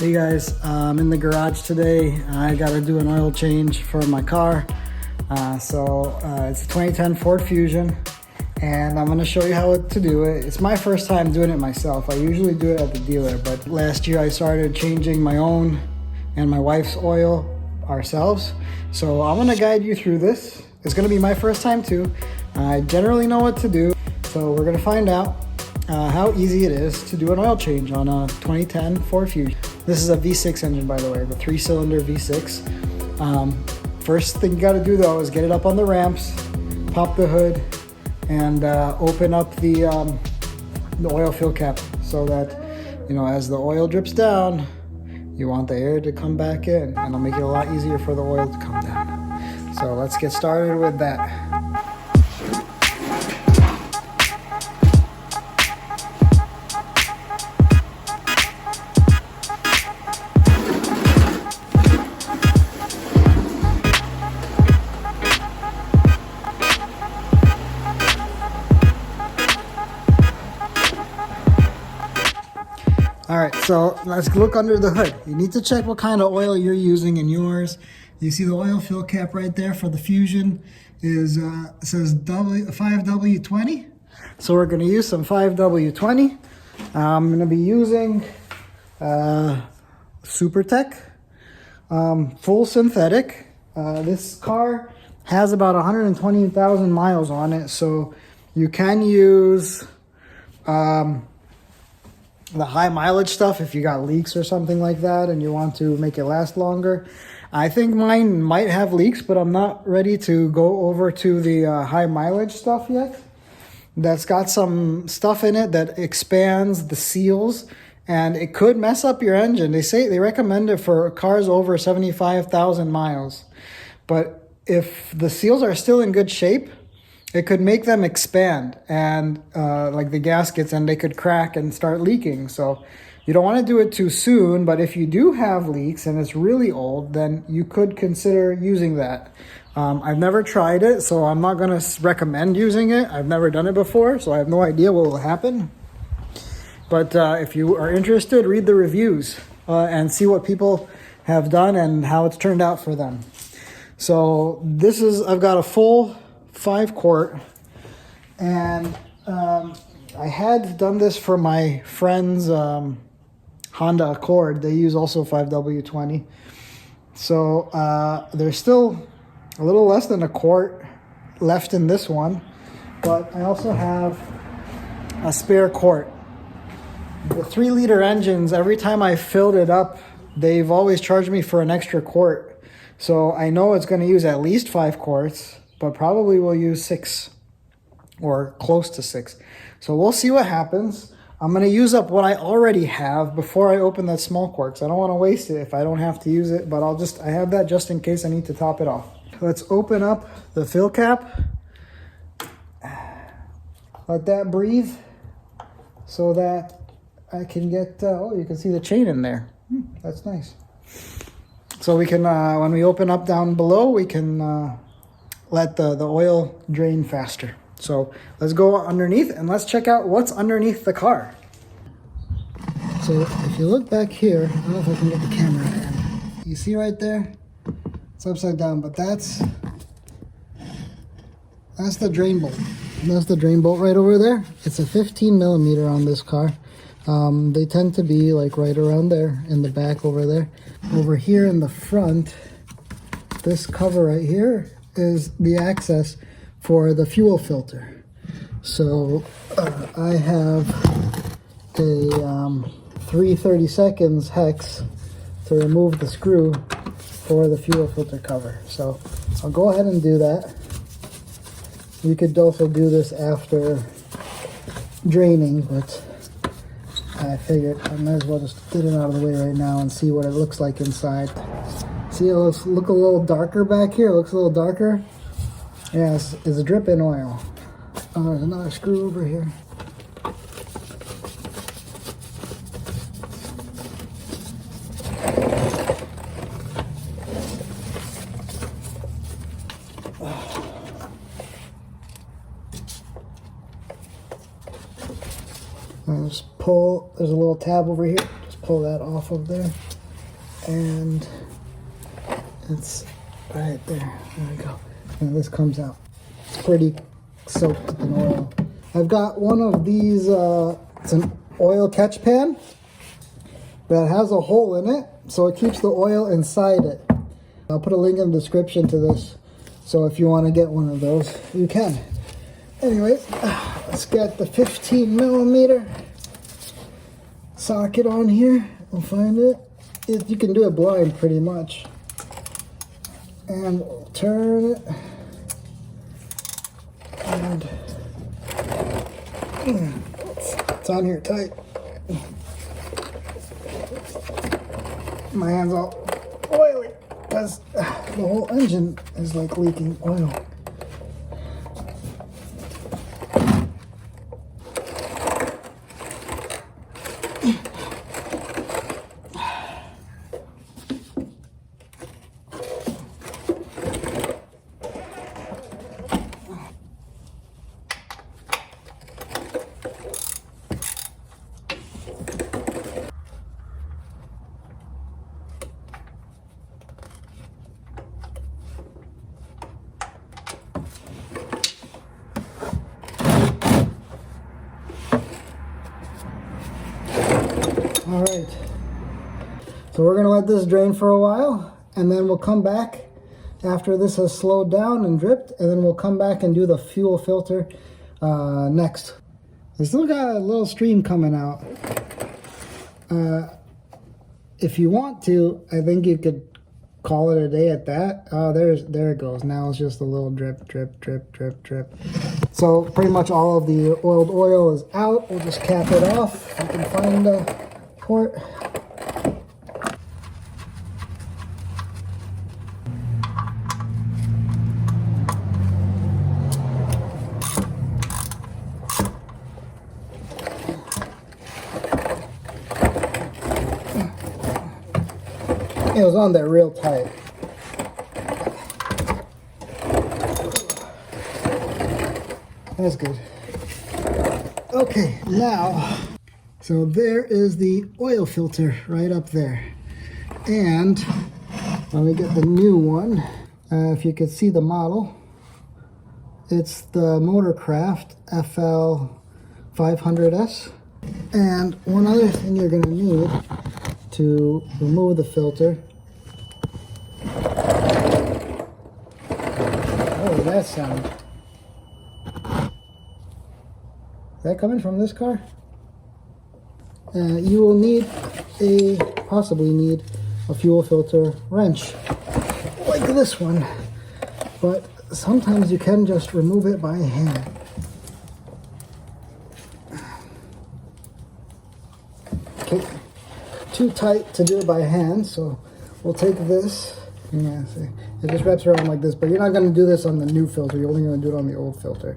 Hey guys, I'm in the garage today. I got to do an oil change for my car. It's a 2010 Ford Fusion, and I'm going to show you how to do it. It's my first time doing it myself. I usually do it at the dealer, but last year I started changing my own and my wife's oil ourselves. So I'm going to guide you through this. It's going to be my first time too. I generally know what to do, so we're going to find out how easy it is to do an oil change on a 2010 Ford Fusion. This is a V6 engine, by the way, the 3-cylinder V6. First thing you got to do though is get it up on the ramps, pop the hood, and open up the oil fill cap so that, you know, as the oil drips down, you want the air to come back in, and it'll make it a lot easier for the oil to come down. So let's get started with that. All right, so let's look under the hood. You need to check what kind of oil you're using in yours. You see the oil fill cap right there for the Fusion is it says 5W20. So we're going to use some 5W20. I'm going to be using SuperTech full synthetic. This car has about 120,000 miles on it, so you can use the high mileage stuff if you got leaks or something like that and you want to make it last longer. I think mine might have leaks, but I'm not ready to go over to the high mileage stuff yet. That's got some stuff in it that expands the seals, and it could mess up your engine. They recommend it for cars over 75,000 miles. But if the seals are still in good shape, it could make them expand and like the gaskets, and they could crack and start leaking. So you don't want to do it too soon, but if you do have leaks and it's really old, then you could consider using that. I've never tried it, so I'm not going to recommend using it. I've never done it before, so I have no idea what will happen. But if you are interested, read the reviews and see what people have done and how it's turned out for them. So I've got a full 5-quart, and I had done this for my friend's Honda Accord. They use also 5W20. So there's still a little less than a quart left in this one, but I also have a spare quart. The 3-liter engines, every time I filled it up, they've always charged me for an extra quart. So I know it's going to use at least 5 quarts, but probably we'll use 6 or close to 6. So we'll see what happens. I'm going to use up what I already have before I open that small quart. I don't want to waste it if I don't have to use it, but I have that just in case I need to top it off. Let's open up the fill cap. Let that breathe so that I can get, you can see the chain in there. That's nice. So we can, when we open up down below, we can let the oil drain faster. So let's go underneath and let's check out what's underneath the car. So if you look back here, I don't know if I can get the camera in. You see right there? It's upside down, but that's the drain bolt. That's the drain bolt right over there. It's a 15 millimeter on this car. They tend to be like right around there in the back over there. Over here in the front, this cover right here is the access for the fuel filter. So I have a 3/32 hex to remove the screw for the fuel filter cover. So I'll go ahead and do that. You could also do this after draining, but I figured I might as well just get it out of the way right now and see what it looks like inside. See, it looks a little darker back here. It looks a little darker. Yeah, it's dripping oil. Oh, there's another screw over here. Just pull, there's a little tab over here. Just pull that off of there. and it's right there. There we go. And this comes out. It's pretty soaked in oil. I've got one of these, it's an oil catch pan that has a hole in it, so it keeps the oil inside it. I'll put a link in the description to this, so if you want to get one of those, you can. Anyways, let's get the 15 millimeter socket on here. We'll find it. You can do it blind pretty much. And we'll turn it. And it's on here tight. My hand's all oily because the whole engine is like leaking oil. All right, so we're gonna let this drain for a while, and then we'll come back after this has slowed down and dripped, and then we'll come back and do the fuel filter next. I still got a little stream coming out. If you want to, I think you could call it a day at that. Oh, there it goes. Now it's just a little drip, drip, drip, drip, drip. So pretty much all of the oiled oil is out. We'll just cap it off. If I can find a port. It was on there real tight. That's good. Okay, now, so there is the oil filter right up there. And let me get the new one. If you could see the model, it's the Motorcraft FL 500S. And one other thing you're gonna need to remove the filter. Oh, that sound. Is that coming from this car? You will need possibly need a fuel filter wrench like this one, but sometimes you can just remove it by hand. Okay, too tight to do it by hand, so we'll take this. Yeah, see, it just wraps around like this, but you're not going to do this on the new filter, you're only going to do it on the old filter.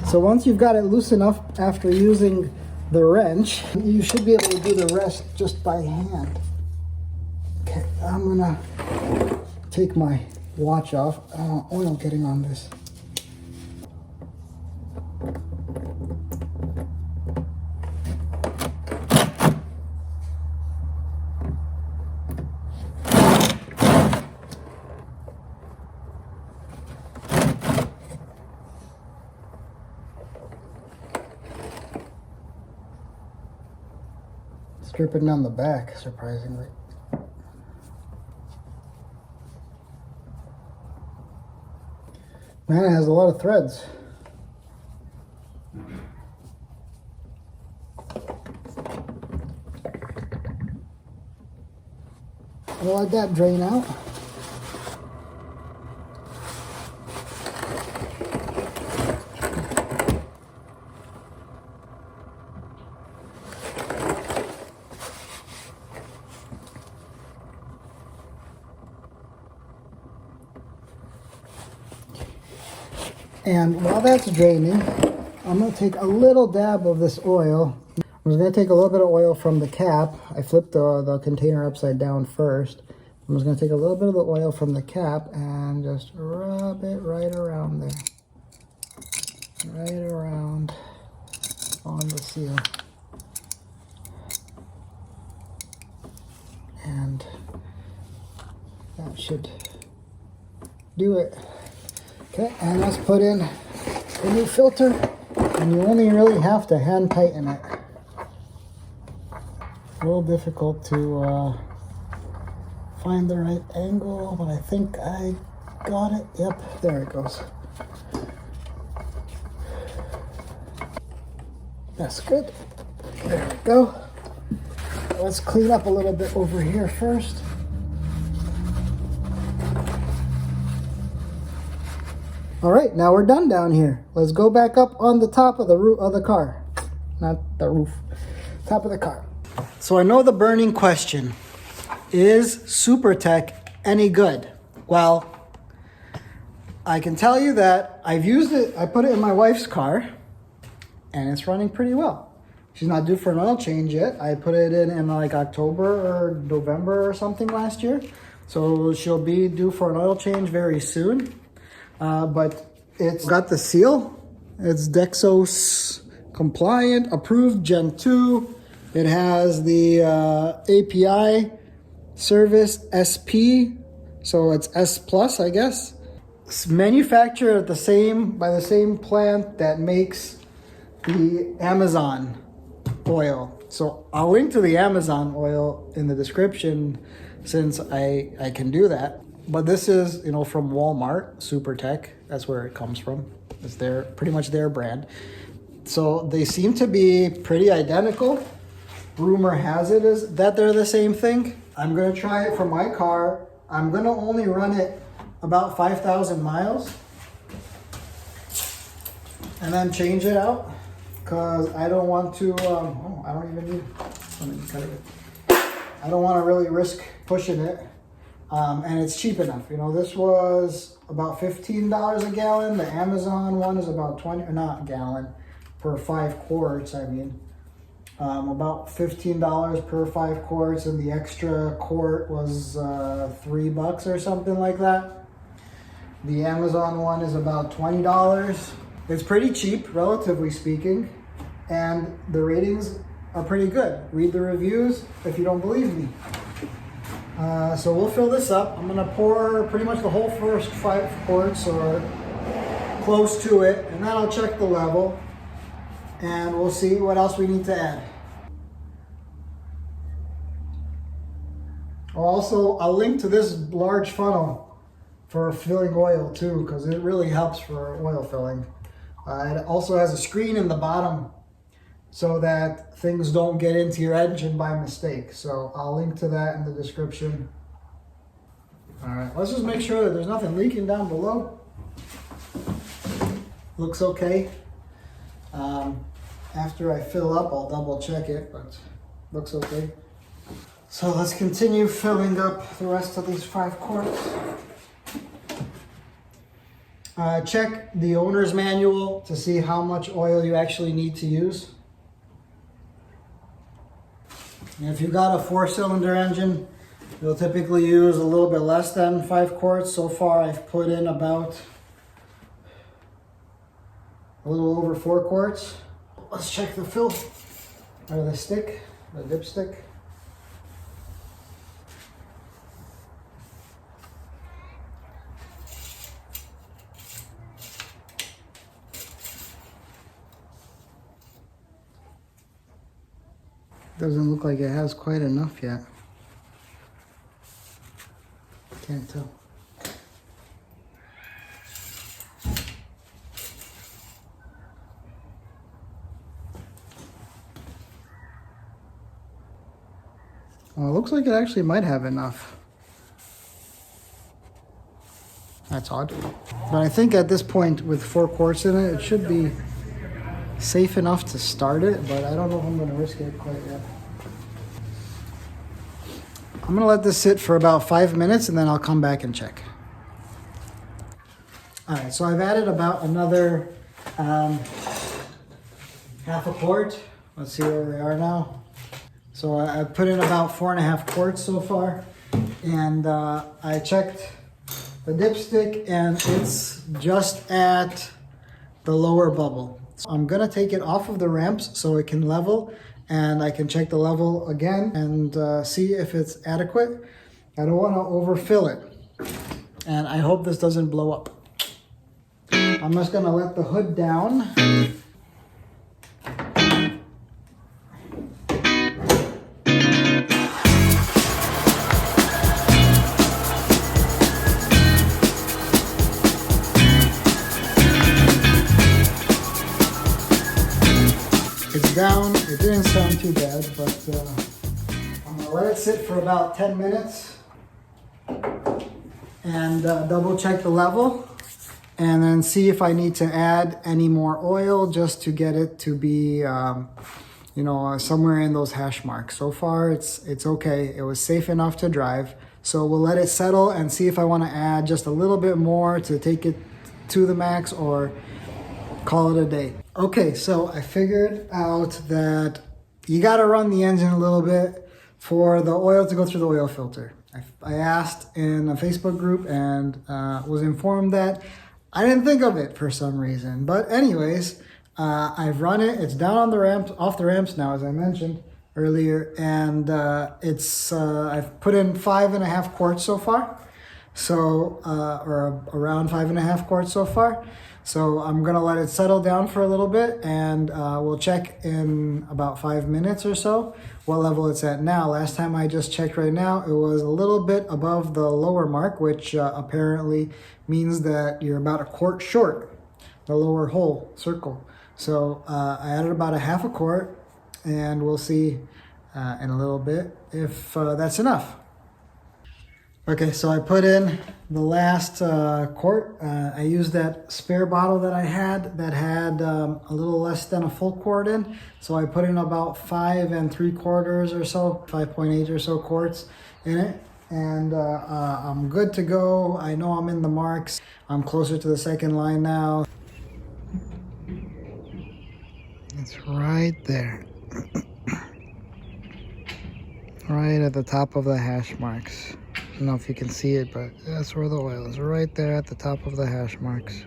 So once you've got it loose enough after using the wrench, you should be able to do the rest just by hand. Okay, I'm gonna take my watch off. I don't want oil getting on this. Dripping down the back, surprisingly. Man, it has a lot of threads. I'll let that drain out. And while that's draining, I'm going to take a little dab of this oil. I'm just going to take a little bit of oil from the cap. I flipped the container upside down first. I'm just going to take a little bit of the oil from the cap and just rub it right around there. Right around on the seal. And that should do it. Okay, and let's put in the new filter. And you only really have to hand tighten it. A little difficult to find the right angle, but I think I got it. Yep, there it goes. That's good. There we go. Let's clean up a little bit over here first. All right, now we're done down here. Let's go back up on the top of the roof of the car. Not the roof, top of the car. So I know the burning question, is SuperTech any good? Well, I can tell you that I've used it, I put it in my wife's car, and it's running pretty well. She's not due for an oil change yet. I put it in like October or November or something last year. So she'll be due for an oil change very soon. But it's got the seal. It's Dexos compliant, approved Gen 2. It has the API service SP. So it's S plus, I guess. It's manufactured at by the same plant that makes the Amazon oil. So I'll link to the Amazon oil in the description since I can do that. But this is, from Walmart, SuperTech. That's where it comes from. It's pretty much their brand. So they seem to be pretty identical. Rumor has it is that they're the same thing. I'm gonna try it for my car. I'm gonna only run it about 5,000 miles and then change it out. Because I don't want to, I don't even need, I don't want to really risk pushing it. And it's cheap enough. This was about $15 a gallon. The Amazon one is about 20, or not gallon, per 5 quarts, I mean. About $15 per 5 quarts, and the extra quart was $3 or something like that. The Amazon one is about $20. It's pretty cheap, relatively speaking. And the ratings are pretty good. Read the reviews if you don't believe me. So we'll fill this up. I'm gonna pour pretty much the whole first 5 quarts or close to it, and then I'll check the level and we'll see what else we need to add. I'll link to this large funnel for filling oil too, because it really helps for oil filling. It also has a screen in the bottom so that things don't get into your engine by mistake. So I'll link to that in the description. All right, let's just make sure that there's nothing leaking down below. Looks okay. After I fill up, I'll double check it, but looks okay. So let's continue filling up the rest of these 5 quarts. Check the owner's manual to see how much oil you actually need to use. And if you've got a 4-cylinder engine, you'll typically use a little bit less than 5 quarts. So far, I've put in about a little over 4 quarts. Let's check the fill, or the stick, the dipstick. Doesn't look like it has quite enough yet. Can't tell. Well, it looks like it actually might have enough. That's odd. But I think at this point, with 4 quarts in it, it should be safe enough to start it, but I don't know if I'm going to risk it quite yet. I'm going to let this sit for about 5 minutes and then I'll come back and check. All right, so I've added about another half a quart. Let's see where we are now. So I put in about 4.5 quarts so far, and I checked the dipstick and it's just at the lower bubble. So I'm gonna take it off of the ramps so it can level, and I can check the level again and see if it's adequate. I don't want to overfill it, and I hope this doesn't blow up. I'm just gonna let the hood down. It's down. It didn't sound too bad, but I'm gonna let it sit for about 10 minutes and double check the level, and then see if I need to add any more oil just to get it to be, you know, somewhere in those hash marks. So far, it's okay. It was safe enough to drive. So we'll let it settle and see if I want to add just a little bit more to take it to the max or call it a day. Okay, so I figured out that you got to run the engine a little bit for the oil to go through the oil filter. I asked in a Facebook group and was informed that I didn't think of it for some reason. But anyways, I've run it. It's down on the ramps, off the ramps now, as I mentioned earlier, and I've put in 5.5 quarts so far. So or around 5.5 quarts so far. So I'm gonna let it settle down for a little bit, and we'll check in about 5 minutes or so what level it's at now. Last time I just checked right now, it was a little bit above the lower mark, which apparently means that you're about a quart short, the lower hole circle. So I added about 1/2 quart, and we'll see in a little bit if that's enough. Okay, so I put in the last quart. I used that spare bottle that I had that had a little less than a full quart in. So I put in about 5 3/4 or so, 5.8 or so quarts in it. And I'm good to go. I know I'm in the marks. I'm closer to the second line now. It's right there. Right at the top of the hash marks. I don't know if you can see it, but that's where the oil is, right there at the top of the hash marks.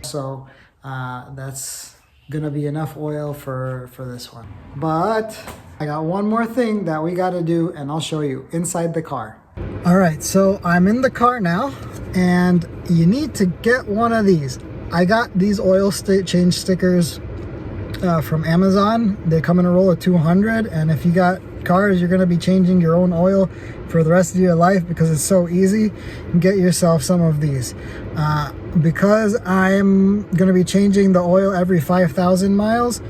So that's gonna be enough oil for this one. But I got one more thing that we gotta do, and I'll show you inside the car. All right, so I'm in the car now, and you need to get one of these. I got these oil change stickers from Amazon. They come in a roll of 200, and if you got cars, you're going to be changing your own oil for the rest of your life because it's so easy. Get yourself some of these. Because I'm going to be changing the oil every 5,000 miles,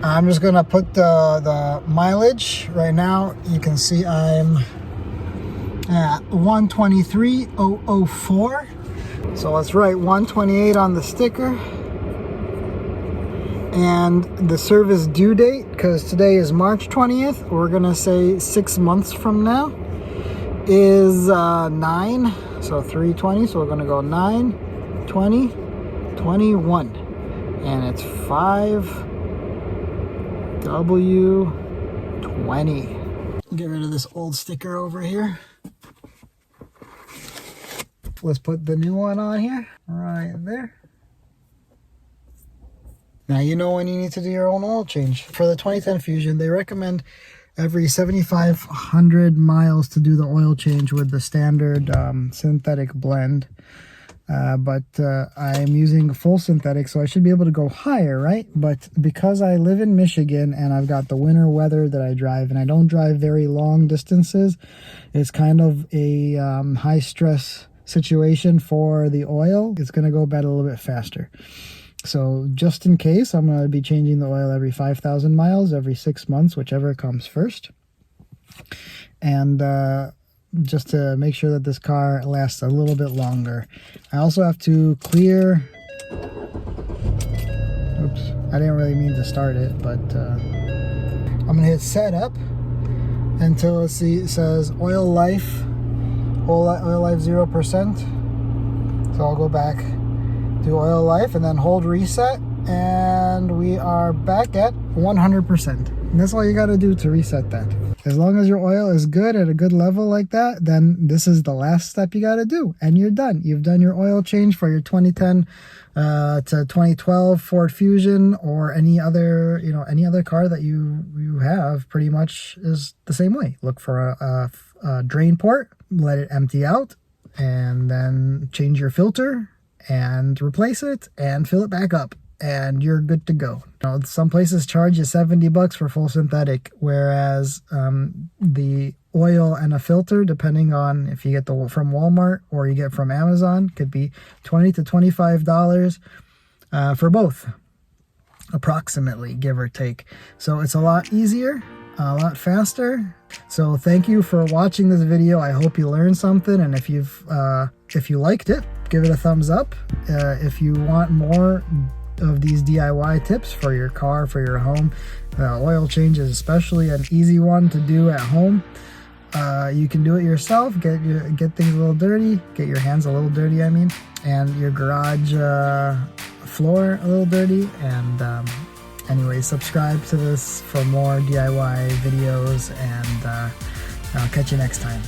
I'm just going to put the mileage. Right now, you can see I'm at 123,004. So let's write 128 on the sticker. And the service due date, because today is March 20th, we're gonna say 6 months from now, is 9, so 320, so we're gonna go 9, 20, 21, and it's 5W20. Get rid of this old sticker over here. Let's put the new one on here, right there. Now you know when you need to do your own oil change. For the 2010 Fusion, they recommend every 7,500 miles to do the oil change with the standard synthetic blend. But I'm using full synthetic, so I should be able to go higher, right? But because I live in Michigan and I've got the winter weather that I drive, and I don't drive very long distances, it's kind of a high stress situation for the oil. It's going to go bad a little bit faster. So just in case, I'm going to be changing the oil every 5,000 miles, every 6 months, whichever comes first. And just to make sure that this car lasts a little bit longer. I also have to clear... Oops, I didn't really mean to start it, but I'm going to hit setup until it says oil life 0%. So I'll go back to do oil life, and then hold reset, and we are back at 100%. And that's all you got to do to reset that. As long as your oil is good at a good level like that, then this is the last step you got to do, and you're done. You've done your oil change for your 2010 to 2012 Ford Fusion, or any other car that you have. Pretty much is the same way. Look for a drain port, let it empty out, and then change your filter and replace it and fill it back up, and you're good to go. Some places charge you $70 for full synthetic, whereas the oil and a filter, depending on if you get from Walmart or you get from Amazon, could be $20 to $25 for both, approximately, give or take. So it's a lot easier, a lot faster. So thank you for watching this video. I hope you learned something, and if you liked it, give it a thumbs up. If you want more of these DIY tips for your car, for your home, oil change is especially an easy one to do at home. You can do it yourself, get things a little dirty, get your hands a little dirty, I mean, and your garage floor a little dirty. And anyway, subscribe to this for more DIY videos, and I'll catch you next time.